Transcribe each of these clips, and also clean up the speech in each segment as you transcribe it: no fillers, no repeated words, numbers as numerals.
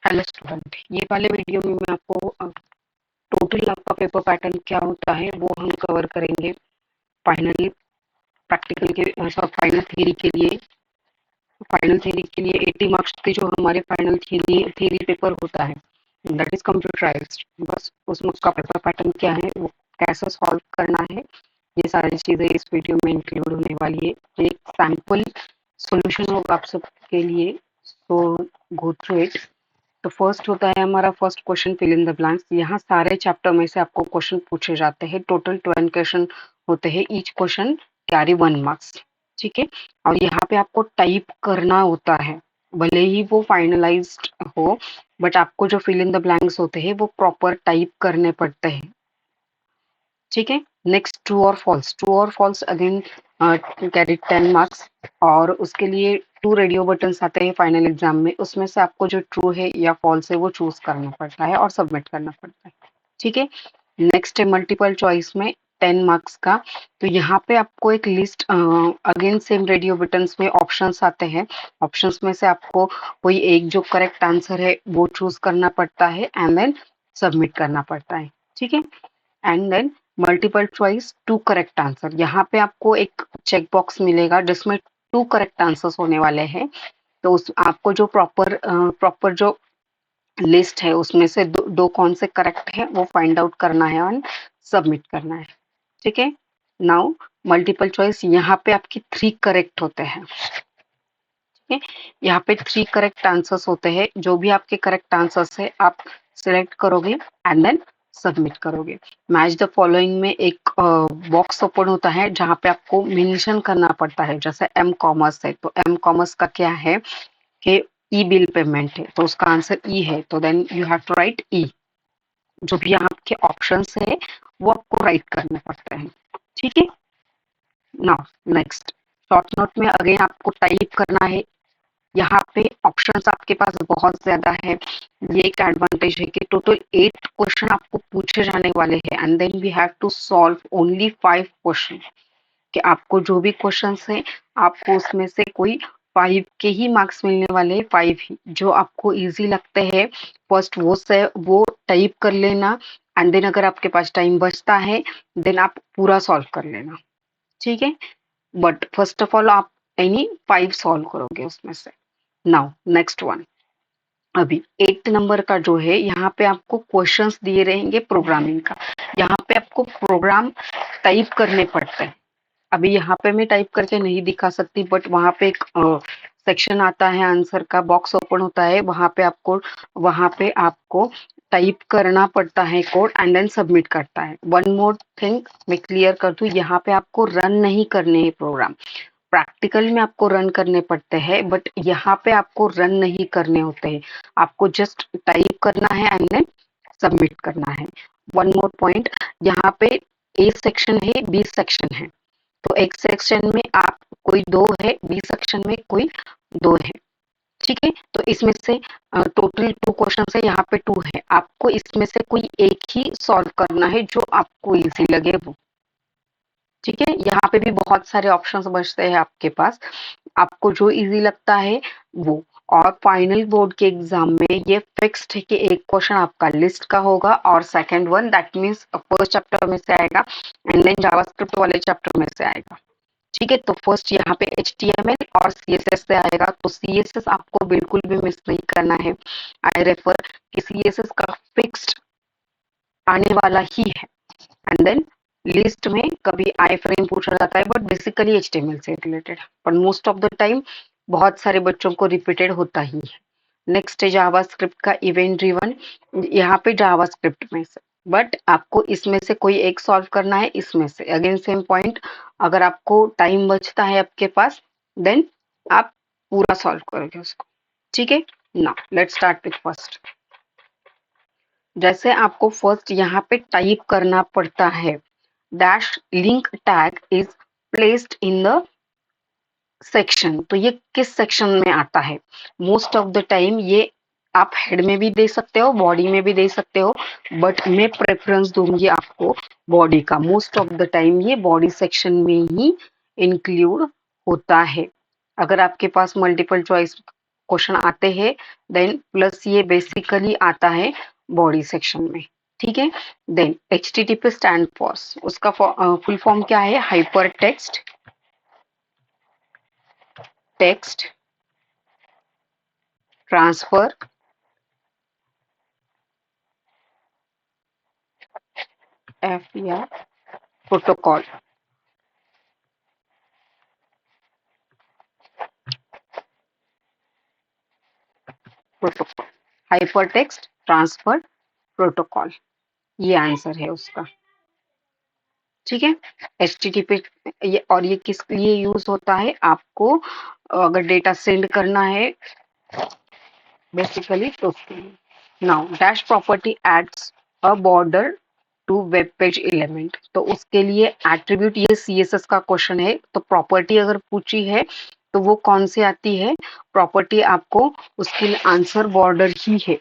Hello student, ये वाले video में मैं आपको टोटल आपका पेपर पैटर्न क्या होता है वो हम कवर करेंगे। फाइनल प्रैक्टिकल के फाइनल थ्योरी के लिए 80 मार्क्स के जो हमारे फाइनल थ्योरी पेपर होता है दैट इज कंप्यूटराइज्ड। बस उसमें उसका पेपर पैटर्न क्या है, वो कैसे सॉल्व करना है, ये सारी चीजें इस वीडियो में इंक्लूड होने वाली है। एक सैंपल सॉल्यूशन होगा आप सबके लिए, सो गो थ्रू इट। तो फर्स्ट होता है हमारा first question, fill in the blanks. यहाँ सारे चैप्टर में से आपको क्वेश्चन पूछे जाते हैं। टोटल 12 क्वेश्चन होते हैं, ईच क्वेश्चन कैरी 1 मार्क्स। ठीक है, और यहाँ पे आपको टाइप करना होता है, भले ही वो फाइनलाइज्ड हो, बट आपको जो फिल इन द ब्लैंक्स होते हैं वो प्रॉपर टाइप करने पड़ते हैं। ठीक है, नेक्स्ट ट्रू और फॉल्स। ट्रू और फॉल्स अगेन कैरी 10 मार्क्स, और उसके लिए 2 रेडियो बटन्स आते हैं फाइनल एग्जाम में। उसमें से आपको जो ट्रू है या फॉल्स है वो चूज करना पड़ता है और सबमिट करना पड़ता है। ठीक है, नेक्स्ट है मल्टीपल चॉइस में 10 मार्क्स का। तो यहाँ पे आपको एक list, again same radio buttons में ऑप्शंस आते हैं। ऑप्शंस में से आपको कोई एक जो करेक्ट आंसर है वो चूज करना पड़ता है एंड देन सबमिट करना पड़ता है। ठीक है, and then multiple choice 2 correct answer. यहाँ पे आपको एक चेक बॉक्स मिलेगा जिसमें 2 करेक्ट आंसर्स होने वाले हैं। तो उस आपको जो प्रॉपर जो लिस्ट है उसमें से दो कौन से करेक्ट है वो फाइंड आउट करना है और सबमिट करना है। ठीक है, नाउ मल्टीपल चॉइस, यहाँ पे आपकी 3 करेक्ट होते हैं। ठीक है, यहाँ पे 3 करेक्ट आंसर्स होते हैं। जो भी आपके करेक्ट आंसर्स है आप सिलेक्ट करोगे एंड देन सबमिट करोगे। मैच द फॉलोइंग में एक बॉक्स ओपन होता है जहाँ पे आपको मेंशन करना पड़ता है। जैसे एम कॉमर्स है तो एम कॉमर्स का क्या है कि ई बिल पेमेंट है, तो उसका आंसर ई है, तो then you have to write E. जो भी यहाँ के ऑप्शंस है वो आपको राइट करने पड़ते हैं। ठीक है, नाउ नेक्स्ट शॉर्ट नोट में अगेन आपको टाइप करना है। यहाँ पे ऑप्शंस आपके पास बहुत ज्यादा है। ये एक एडवांटेज है कि टोटल 8 क्वेश्चन आपको पूछे जाने वाले हैं and then we have to solve only 5 question. कि आपको जो भी क्वेश्चंस है आपको उसमें से कोई 5 के ही मार्क्स मिलने वाले हैं, 5 ही जो आपको इजी लगते हैं। फर्स्ट वो टाइप कर लेना एंड देन अगर आपके पास टाइम बचता है देन आप पूरा सॉल्व कर लेना। ठीक है, बट फर्स्ट ऑफ ऑल आप एनी 5 सॉल्व करोगे उसमें से। नाउ नेक्स्ट वन, अभी 8 नंबर का जो है यहाँ पे आपको क्वेश्चंस दिए रहेंगे प्रोग्रामिंग का। यहाँ पे आपको प्रोग्राम टाइप करने पड़ते हैं। अभी यहाँ पे मैं टाइप करके नहीं दिखा सकती, बट वहां पे एक सेक्शन आता है, आंसर का बॉक्स ओपन होता है, वहां पे आपको टाइप करना पड़ता है कोड एंड देन सबमिट करता है। वन मोर थिंग मैं क्लियर कर दूं, यहाँ पे आपको रन नहीं करने हैं प्रोग्राम। प्रैक्टिकल में आपको रन करने पड़ते हैं बट यहाँ पे आपको रन नहीं करने होते हैं। आपको जस्ट टाइप करना है एंड देन सबमिट करना है। वन मोर पॉइंट, यहाँ पे ए सेक्शन है, बी सेक्शन है। तो एक सेक्शन में आप कोई 2 है, बी सेक्शन में कोई 2 है। ठीक है, तो इसमें से टोटल 2 क्वेश्चन है, यहाँ पे 2 है। आपको इसमें से कोई एक ही सॉल्व करना है जो आपको इजी लगे वो। ठीक है, यहाँ पे भी बहुत सारे ऑप्शंस बचते हैं आपके पास, आपको जो इजी लगता है वो। और फाइनल बोर्ड के एग्जाम में ये फिक्स्ड है कि एक क्वेश्चन आपका लिस्ट का होगा और second one that means first chapter में से आएगा एंड देन जावास्क्रिप्ट वाले चैप्टर में से आएगा। ठीक है, तो फर्स्ट यहाँ पे HTML और CSS से आएगा, तो CSS आपको बिल्कुल भी मिस नहीं करना है। आई रेफर कि CSS का फिक्स्ड आने वाला ही है एंड देन लिस्ट में कभी आई फ्रेम पूछा जाता है बट बेसिकली HTML से रिलेटेड, पर मोस्ट ऑफ द टाइम बहुत सारे बच्चों को रिपीटेड होता ही है। नेक्स्ट है जावास्क्रिप्ट का इवेंट ड्रिवन। यहाँ पे जावास्क्रिप्ट में से बट आपको इसमें से कोई एक सॉल्व करना है। इसमें से अगेन सेम पॉइंट, अगर आपको टाइम बचता है आपके पास देन आप पूरा सॉल्व करोगे उसको। ठीक है, now let's start with first. जैसे आपको फर्स्ट यहाँ पे टाइप करना पड़ता है, dash link tag is placed in the section. तो ये किस सेक्शन में आता है? मोस्ट ऑफ द टाइम ये आप हेड में भी दे सकते हो, बॉडी में भी दे सकते हो, बट मैं प्रेफरेंस दूंगी आपको बॉडी का। मोस्ट ऑफ द टाइम ये बॉडी सेक्शन में ही इंक्लूड होता है। अगर आपके पास मल्टीपल चॉइस क्वेश्चन आते हैं, देन प्लस ये बेसिकली आता है बॉडी सेक्शन में, ठीक है। देन HTTP स्टैंड फॉर, उसका फुल फॉर्म क्या है? हाइपर टेक्स्ट ट्रांसफर या protocol. Hyper text transfer protocol, ये आंसर है उसका, ठीक है। HTTP ये, और ये किस लिए यूज होता है? आपको अगर डेटा सेंड करना है बेसिकली तो उसके लिए। Now dash property adds a border to web page element, तो उसके लिए एट्रीब्यूट, ये CSS का क्वेश्चन है, तो प्रॉपर्टी अगर पूछी है तो वो कौन सी आती है प्रॉपर्टी? आपको उसके लिए आंसर बॉर्डर ही है,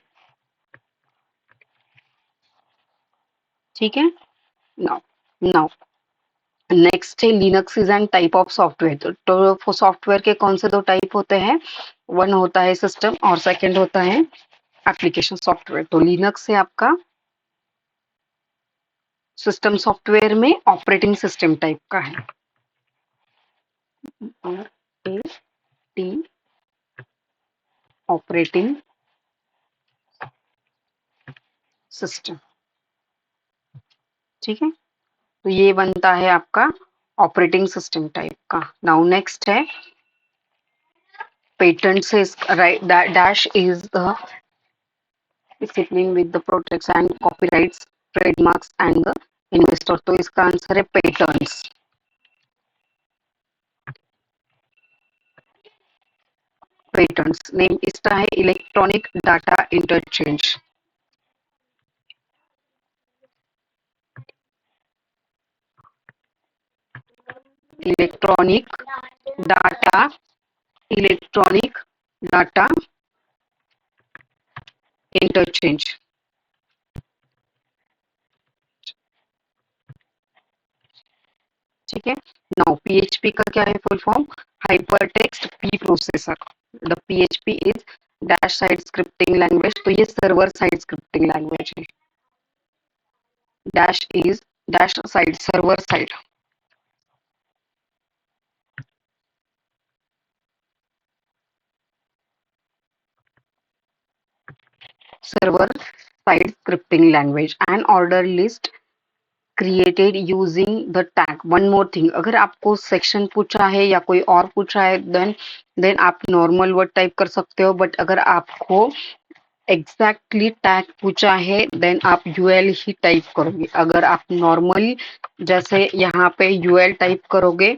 ठीक है। नाउ नाउ नेक्स्ट है Linux is an type of software. तो सॉफ्टवेयर के कौन से दो टाइप होते हैं? वन होता है सिस्टम और सेकंड होता है एप्लीकेशन सॉफ्टवेयर। तो लिनक्स है आपका सिस्टम सॉफ्टवेयर में ऑपरेटिंग सिस्टम टाइप का है, और ए टी ऑपरेटिंग सिस्टम, ठीक है। तो ये बनता है आपका ऑपरेटिंग सिस्टम टाइप का। नाउ नेक्स्ट है पेटेंट से right dash is the discipline with the protects and copyrights, trademarks and the investor। तो इसका आंसर है पेटेंट्स। पेटेंट्स नेम इसका है electronic data interchange. Electronic data electronic data interchange, ठीक है। नाउ PHP का क्या है full form? Hyper text P processor. The PHP is dash side scripting language, तो ये सर्वर साइड स्क्रिप्टिंग लैंग्वेज है। Dash is dash side server side, server side scripting language and order list created using the tag। one more thing, अगर आपको section पूछा है या कोई और पूछा है देन आप नॉर्मल वर्ड टाइप कर सकते हो, बट अगर आपको एग्जैक्टली टैग पूछा है देन आप UL ही टाइप करोगे। अगर आप नॉर्मली जैसे यहाँ पे UL टाइप करोगे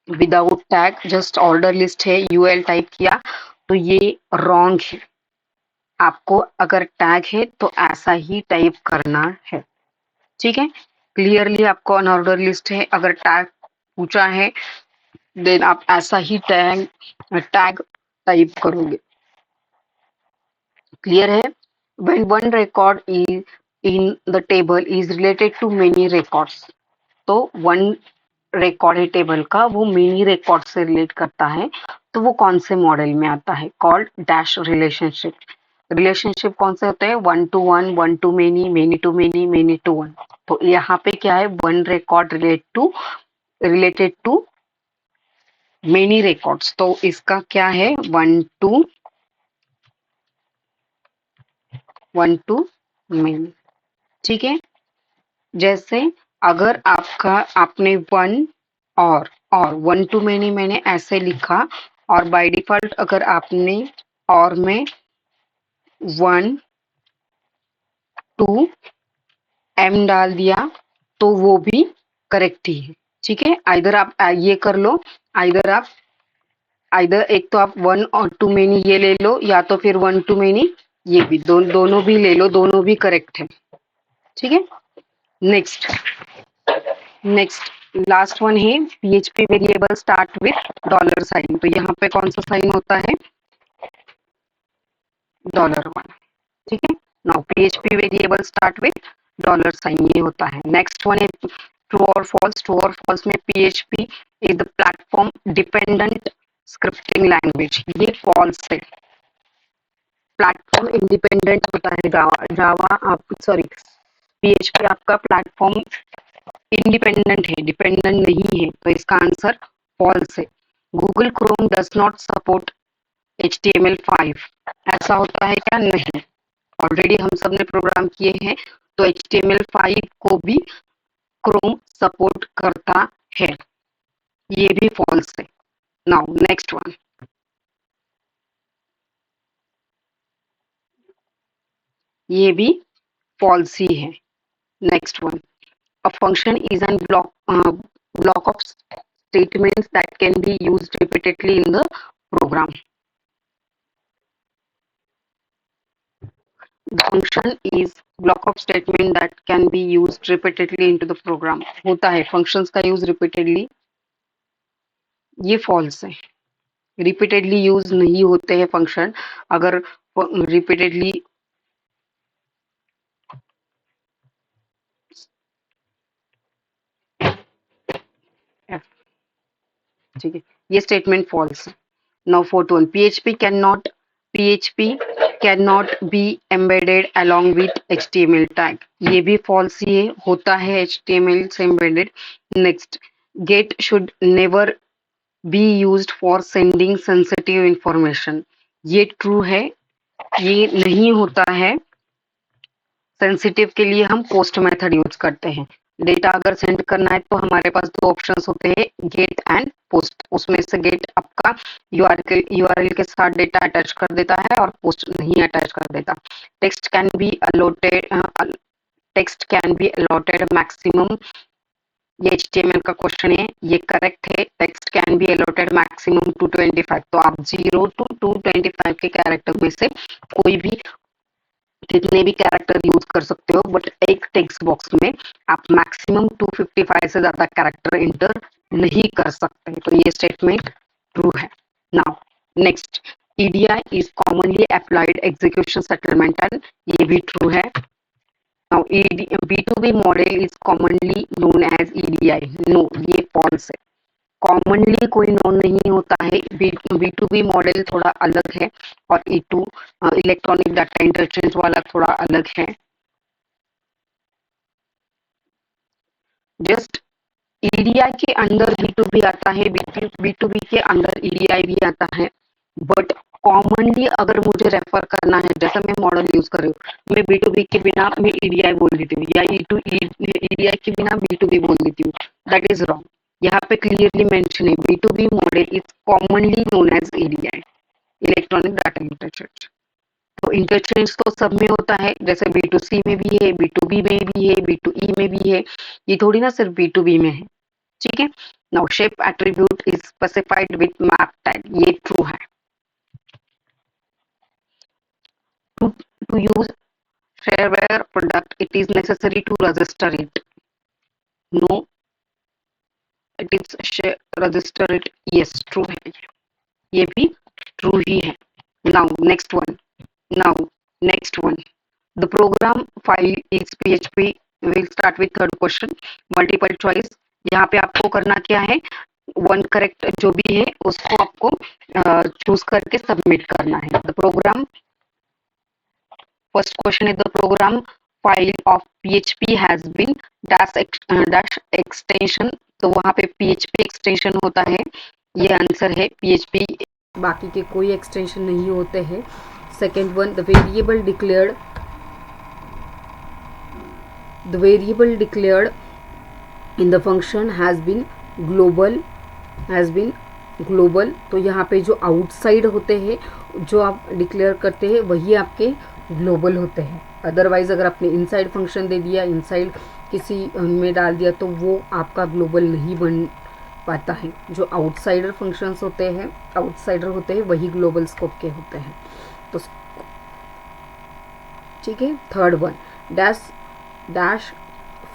without tag, just order list है UL टाइप किया, तो ये रॉन्ग है। आपको अगर टैग है तो ऐसा ही टाइप करना है, ठीक है। क्लियरली आपको अनऑर्डर लिस्ट है, अगर टैग पूछा है देन आप ऐसा ही टैग टैग टाइप करोगे, क्लियर है। when one record is in the table is related to many records, तो वन रिकॉर्ड है टेबल का, वो मेनी रिकॉर्ड से रिलेट करता है, तो वो कौन से मॉडल में आता है? Called dash relationship. रिलेशनशिप कौन से होते हैं? 1 to 1, 1 to many, many to many, many to 1। तो यहाँ पे क्या है? One record related to many records, तो इसका क्या है? 1 to many, ठीक है। जैसे अगर आपने वन और 1 to many मैंने ऐसे लिखा, और बाय डिफॉल्ट अगर आपने और में 1 to m डाल दिया तो वो भी करेक्ट ही है, ठीक है। आइदर आप ये कर लो, आइदर एक तो आप 1 और 2 मेनी ये ले लो, या तो फिर 1 to many ये भी, दोनों भी ले लो, दोनों भी करेक्ट है, ठीक है। नेक्स्ट लास्ट वन है PHP variable start with dollar sign. तो यहाँ पे कौन सा साइन होता है? $1, ठीक है। Now PHP variable start with dollar sign, ये होता है। नेक्स्ट वन है ट्रू और फॉल्स। ट्रू और फॉल्स में PHP is the platform dependent scripting language, ये फॉल्स है। प्लेटफॉर्म इंडिपेंडेंट होता है जावा, जावा आप सॉरी पीएचपी आपका प्लेटफॉर्म इंडिपेंडेंट है, डिपेंडेंट नहीं है, तो इसका आंसर फॉल्स है। Google Chrome does not support HTML5, ऐसा होता है क्या? नहीं, ऑलरेडी हम सब ने प्रोग्राम किए हैं, तो HTML5 को भी क्रोम सपोर्ट करता है, ये भी फॉल्स है। नाउ नेक्स्ट वन, ये भी फॉल्स ही है। Next one, a function is a block of statements that can be used repeatedly in the program. The function is block of statement that can be used repeatedly into the program. होता है functions का use repeatedly, ये false है। repeatedly use नहीं होते हैं function, अगर repeatedly ठीक है, ये स्टेटमेंट फॉल्स है। Now fourth one, PHP be embedded along with HTML tag, ये भी फॉल्स ही है, होता है HTML से embedded। Next, get should never be used for sending sensitive information, ये ट्रू है, ये नहीं होता है। सेंसिटिव के लिए हम पोस्ट मेथड यूज करते हैं। डेटा अगर सेंड करना है तो हमारे पास दो ऑप्शंस होते हैं, गेट एंड पोस्ट। उसमें से गेट आपका यूआरएल के साथ डेटा अटैच कर देता है और पोस्ट नहीं अटैच कर देता। Text can be allotted maximum, ये HTML का क्वेश्चन है, ये करेक्ट है। Text can be allotted maximum 225, तो आप 0 to 225 के कैरेक्टर में से कोई भी जितने भी कैरेक्टर यूज कर सकते हो, बट एक टेक्स्ट बॉक्स में आप मैक्सिमम 255 से ज्यादा कैरेक्टर एंटर नहीं कर सकते, तो ये स्टेटमेंट ट्रू है। Now next, EDI is commonly applied execution settlement, ये भी ट्रू है। Now B2B model is commonly known as EDI, no, ये फॉल्स है। कॉमनली कोई नोन नहीं होता है, B2B मॉडल थोड़ा अलग है और E2 इलेक्ट्रॉनिक डाटा इंटरचेंज वाला थोड़ा अलग है। जस्ट EDI के अंदर B2B आता है, B2B के अंदर EDI भी आता है, बट कॉमनली अगर मुझे रेफर करना है, जैसा मैं मॉडल यूज कर रही हूँ, मैं B2B के बिना मैं EDI बोल देती हूँ, या EDI के बिना B2B बोल देती हूँ, दैट इज रॉन्ग। यहाँ पे क्लियरली मेंशन है, B2B model is commonly known as EDI, electronic data interchange. तो इंटरचेंज तो सब में होता है, जैसे B2C में भी है, B2B में भी है, B2E में भी है, ये थोड़ी ना सिर्फ B2B में है, ठीक है। Now shape attribute is specified with map tag, ये ट्रू है। To use shareware product, it is necessary to register it, no, it is register it, yes, true है, ये भी ट्रू ही है। now next one now next one, the program file is PHP, we'll start with third question, multiple choice। यहाँ पे आपको करना क्या है, वन करेक्ट जो भी है उसको आपको चूज करके सबमिट करना है। द प्रोग्राम, फर्स्ट क्वेश्चन है, the program file of PHP has been dash extension, तो वहां पे PHP एक्सटेंशन होता है, ये आंसर है PHP, बाकी के कोई एक्सटेंशन नहीं होते हैं। Second one, the variable declared in the function has been global, तो यहाँ पे जो आउटसाइड होते हैं, जो आप डिक्लेयर करते हैं, वही आपके ग्लोबल होते हैं। अदरवाइज अगर आपने इनसाइड फंक्शन दे दिया, इनसाइड किसी में डाल दिया, तो वो आपका ग्लोबल नहीं बन पाता है। जो आउटसाइडर फंक्शंस होते हैं वही ग्लोबल स्कोप के होते हैं। तो ठीक है। Third one, dash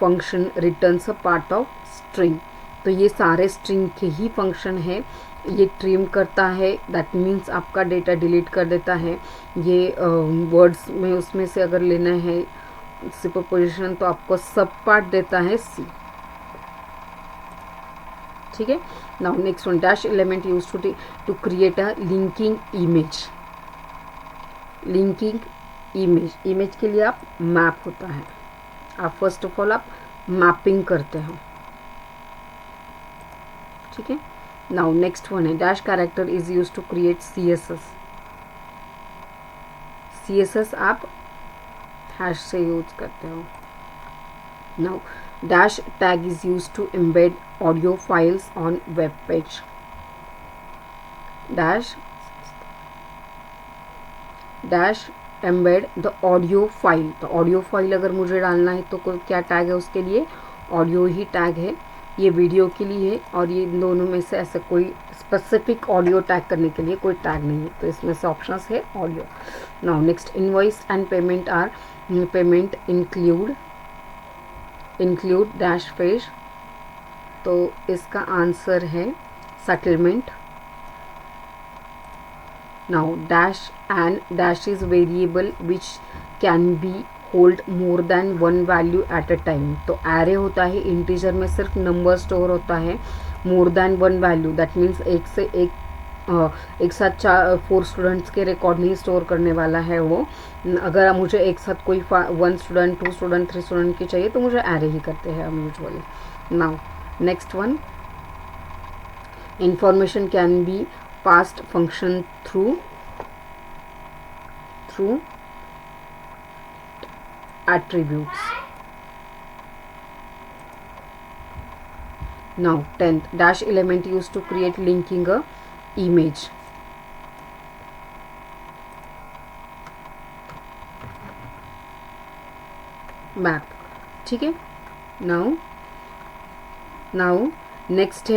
function returns a part of string, तो ये सारे स्ट्रिंग के ही फंक्शन है, ये ट्रिम करता है, दैट मीन्स आपका डेटा डिलीट कर देता है। ये वर्ड्स में उसमें से अगर लेना है सुपरपोजिशन, तो आपको सब पार्ट देता है C, ठीक है। Now next one, dash element used to create a linking image. Linking image के लिए आप मैप होता है, आप फर्स्ट ऑफ ऑल आप मैपिंग करते हो, ठीक है। नाउ नेक्स्ट वन है, dash character is use to create CSS. CSS आप हैश से यूज करते हो। Now dash tag is use to embed audio files on web page. Dash embed the audio file. तो ऑडियो फाइल अगर मुझे डालना है तो क्या टैग है उसके लिए, ऑडियो ही टैग है। ये वीडियो के लिए है और ये इन दोनों में से ऐसा कोई स्पेसिफिक ऑडियो टैग करने के लिए कोई टैग नहीं है, तो इसमें से ऑप्शंस है audio. Now next, invoice and payment are payment include dash page. तो इसका आंसर है settlement. Now dash is variable which can be hold more than one value at a time। तो array होता है, इंटीजर में सिर्फ number store होता है, more than one value that means एक साथ 4 स्टूडेंट्स के रिकॉर्ड नहीं स्टोर करने वाला है वो। अगर मुझे एक साथ कोई 1 स्टूडेंट 2 स्टूडेंट 3 स्टूडेंट की चाहिए तो मुझे array ही करते हैं हम usually. Now next one, information can be passed function through attributes। Now 10th, dash element used to create linking a image। Map, ठीक है। नाउ नेक्स्ट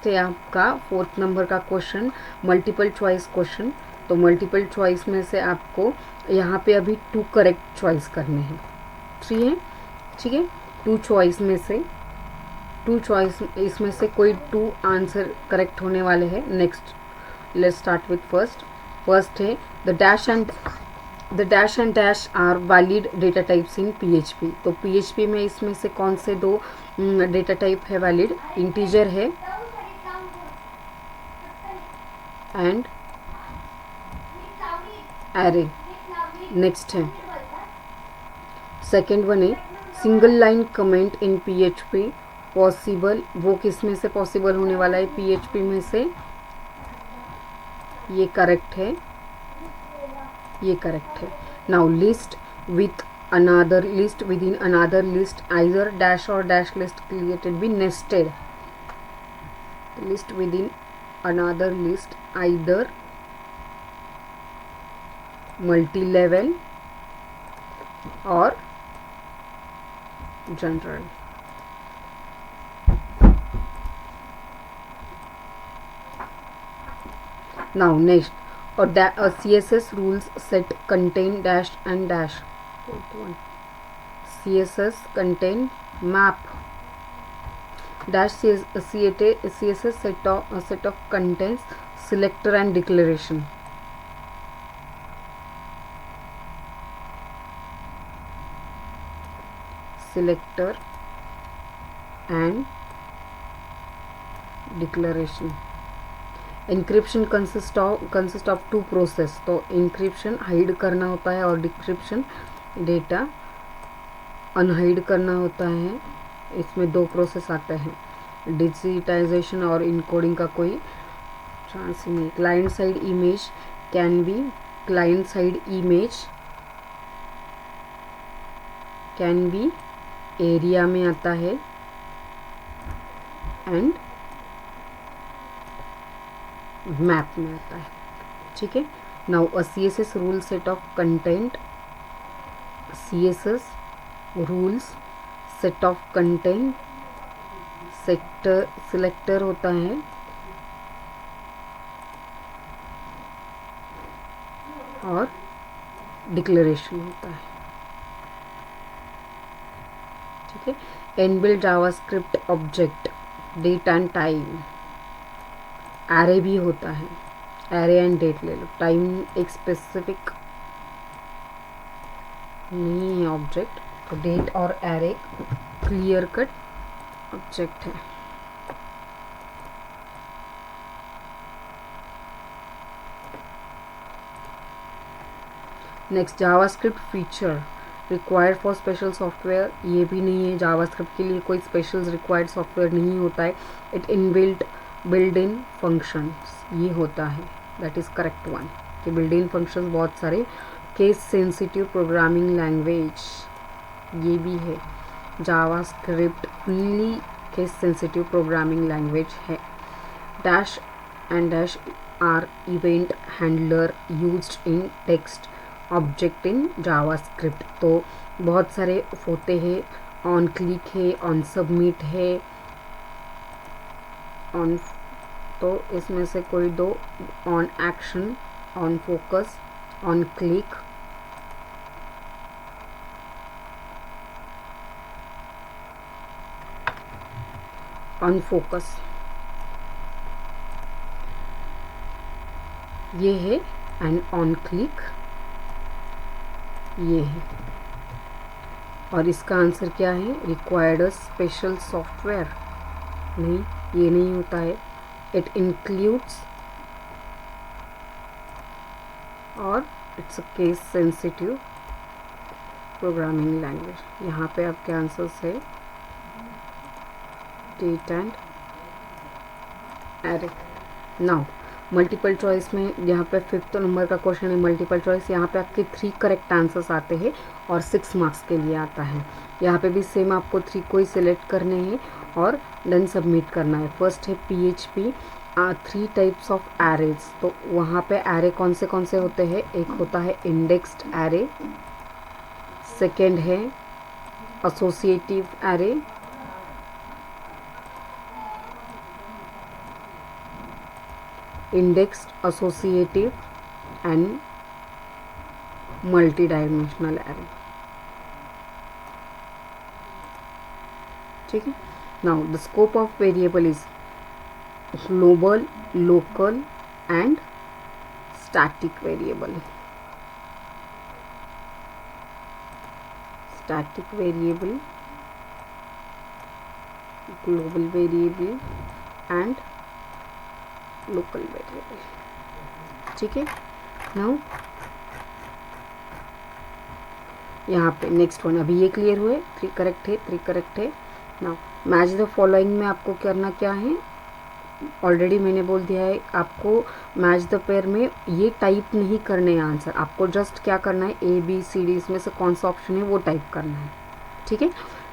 है आपका 4th नंबर का क्वेश्चन, मल्टीपल चॉइस क्वेश्चन। तो multiple choice में से आपको यहाँ पे अभी 2 करेक्ट चॉइस करने हैं, 3 है, ठीक है। 2 चॉइस इसमें से कोई 2 आंसर करेक्ट होने वाले हैं। Next let's start with first है, the dash and dash are valid data types in PHP। तो PHP में इसमें से कौन से 2 डेटा टाइप है वैलिड, इंटीजर है एंड एरे। नेक्स्ट है सेकेंड वन है, single line comment in PHP possible. वो किस में से पॉसिबल होने वाला है, PHP में से। ये करेक्ट है। Now list with another list within another list, either dash or dash list created be nested। list within another list, either multi-level or general। now next, a CSS rules set contain dash and dash। CSS contain map dash CSS set of contains selector and declaration। selector and declaration। encryption consist of 2 process। तो encryption hide करना होता है और decryption data unhide करना होता है। इसमें 2 process आते हैं, डिजिटाइजेशन और इनकोडिंग का कोई चांस नहीं। Client side image can be area में आता है एंड मैप में आता है, ठीक है। Now a CSS rule set of content, CSS rules set of content, selector होता है और डिक्लेरेशन होता है, ठीक है। Inbuilt JavaScript object, date and time. Array भी होता है, एरे एंड डेट ले लो, टाइम एक स्पेसिफिक नहीं है ऑब्जेक्ट, तो डेट और एरे क्लियर कट ऑब्जेक्ट है। Next JavaScript feature required for special software, ये भी नहीं है, जावास्क्रिप्ट के लिए कोई स्पेशल रिक्वायर्ड सॉफ्टवेयर नहीं होता है। It inbuilt build in functions ये होता है, दैट इज़ करेक्ट वन कि बिल्ड इन फंक्शंस बहुत सारे। केस सेंसिटिव प्रोग्रामिंग लैंग्वेज ये भी है, JavaScript fully case sensitive programming language है। Dash and dash are event handler used in text object in JavaScript, तो बहुत सारे होते हैं, ऑन क्लिक है, ऑन सबमिट है, ऑन, तो इसमें से कोई दो, on action, on focus, on click, on focus, ये है, एंड ऑन क्लिक ये है। और इसका आंसर क्या है, रिक्वायर्ड अ स्पेशल सॉफ्टवेयर, नहीं ये नहीं होता है। इट इंक्लूड्स और it's a case sensitive programming language. यहाँ पे आपके आंसर्स है date and array. Now multiple choice में यहाँ पे 5th नंबर का क्वेश्चन है मल्टीपल चॉइस, यहाँ पे आपके 3 करेक्ट आंसर्स आते हैं और 6 मार्क्स के लिए आता है। यहाँ पे भी सेम आपको 3 को ही सिलेक्ट करने हैं और देन सबमिट करना है। फर्स्ट है PHP 3 टाइप्स ऑफ एरेज, तो वहाँ पे एरे कौन से होते हैं, एक होता है इंडेक्स्ड एरे, सेकेंड है associative array, indexed, associative and multi-dimensional array, ठीक है। now the scope of variable is global, local and static variable, static variable, global variable and local variable, ठीक है। नाउ यहाँ पे नेक्स्ट वन, अभी ये clear हुए, 3 करेक्ट है, 3 करेक्ट है। नाउ मैच द फॉलोइंग में आपको करना क्या है, ऑलरेडी मैंने बोल दिया है, आपको मैच द पेयर में ये टाइप नहीं करने हैं आंसर, आपको जस्ट क्या करना है, ABCD इसमें से कौन सा ऑप्शन है वो टाइप करना है, ठीक है।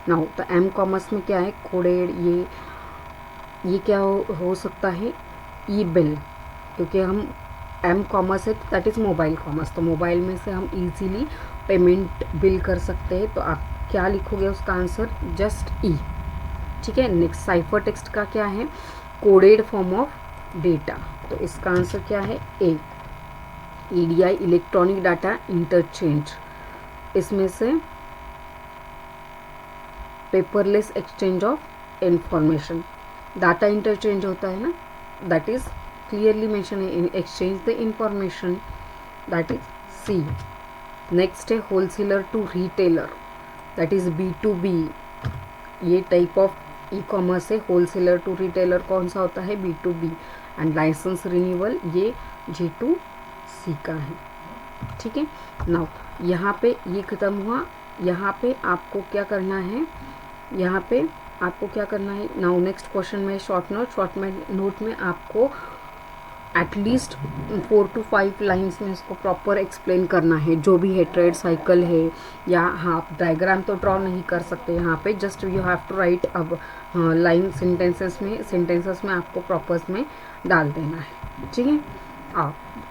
नाउ तो M कॉमर्स में क्या है, कोडेड, ये क्या हो सकता है, ई बिल, क्योंकि हम M कॉमर्स है दैट इज़ मोबाइल कॉमर्स, तो मोबाइल में से हम इजीली पेमेंट बिल कर सकते हैं, तो आप क्या लिखोगे उसका आंसर, जस्ट ई, ठीक है। नेक्स्ट साइफर टेक्स्ट का क्या है, कोडेड फॉर्म ऑफ डेटा, तो इसका आंसर क्या है, ए। EDI इलेक्ट्रॉनिक डाटा इंटरचेंज, इसमें से paperless exchange of information, data interchange होता है ना, that is clearly mentioned in exchange the information, that is C। next है wholesaler to retailer, that is B2B, ये टाइप ऑफ ई-कॉमर्स है। Wholesaler to retailer कौन सा होता है, B2B। एंड लाइसेंस रिन्यूअल ये G2C का है, ठीक है। नाउ यहाँ पे ये खत्म हुआ, यहाँ पे आपको क्या करना है, यहाँ पे आपको क्या करना है, नाउ नेक्स्ट क्वेश्चन में शॉर्ट नोट में आपको एटलीस्ट 4 to 5 लाइन्स में इसको प्रॉपर एक्सप्लेन करना है, जो भी है ट्रेड साइकिल है, या हाँ आप डायग्राम तो ड्रॉ नहीं कर सकते यहाँ पे, just you have to write अब लाइन सेंटेंसेस में आपको प्रॉपर्स में डाल देना है, ठीक है।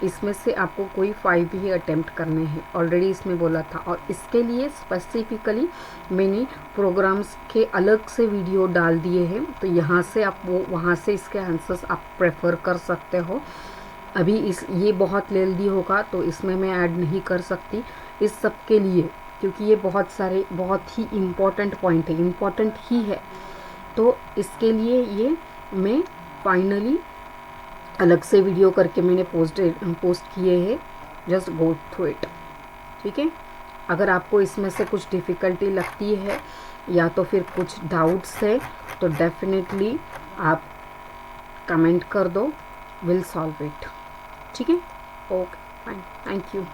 इसमें से आपको कोई 5 ही अटेम्प्ट करने हैं, ऑलरेडी इसमें बोला था, और इसके लिए स्पेसिफिकली मैंने प्रोग्राम्स के अलग से वीडियो डाल दिए हैं, तो यहाँ से आप वहाँ से इसके आंसर्स आप प्रेफर कर सकते हो। अभी ये बहुत लेंदी होगा तो इसमें मैं ऐड नहीं कर सकती इस सब के लिए, क्योंकि ये बहुत ही इम्पॉर्टेंट पॉइंट है, इम्पॉर्टेंट ही है, तो इसके लिए ये मैं फाइनली अलग से वीडियो करके मैंने पोस्ट किए हैं, जस्ट गो थ्रू इट, ठीक है। अगर आपको इसमें से कुछ डिफ़िकल्टी लगती है या तो फिर कुछ डाउट्स है तो डेफिनेटली आप कमेंट कर दो, विल सॉल्व इट, ठीक है। Okay fine, thank you.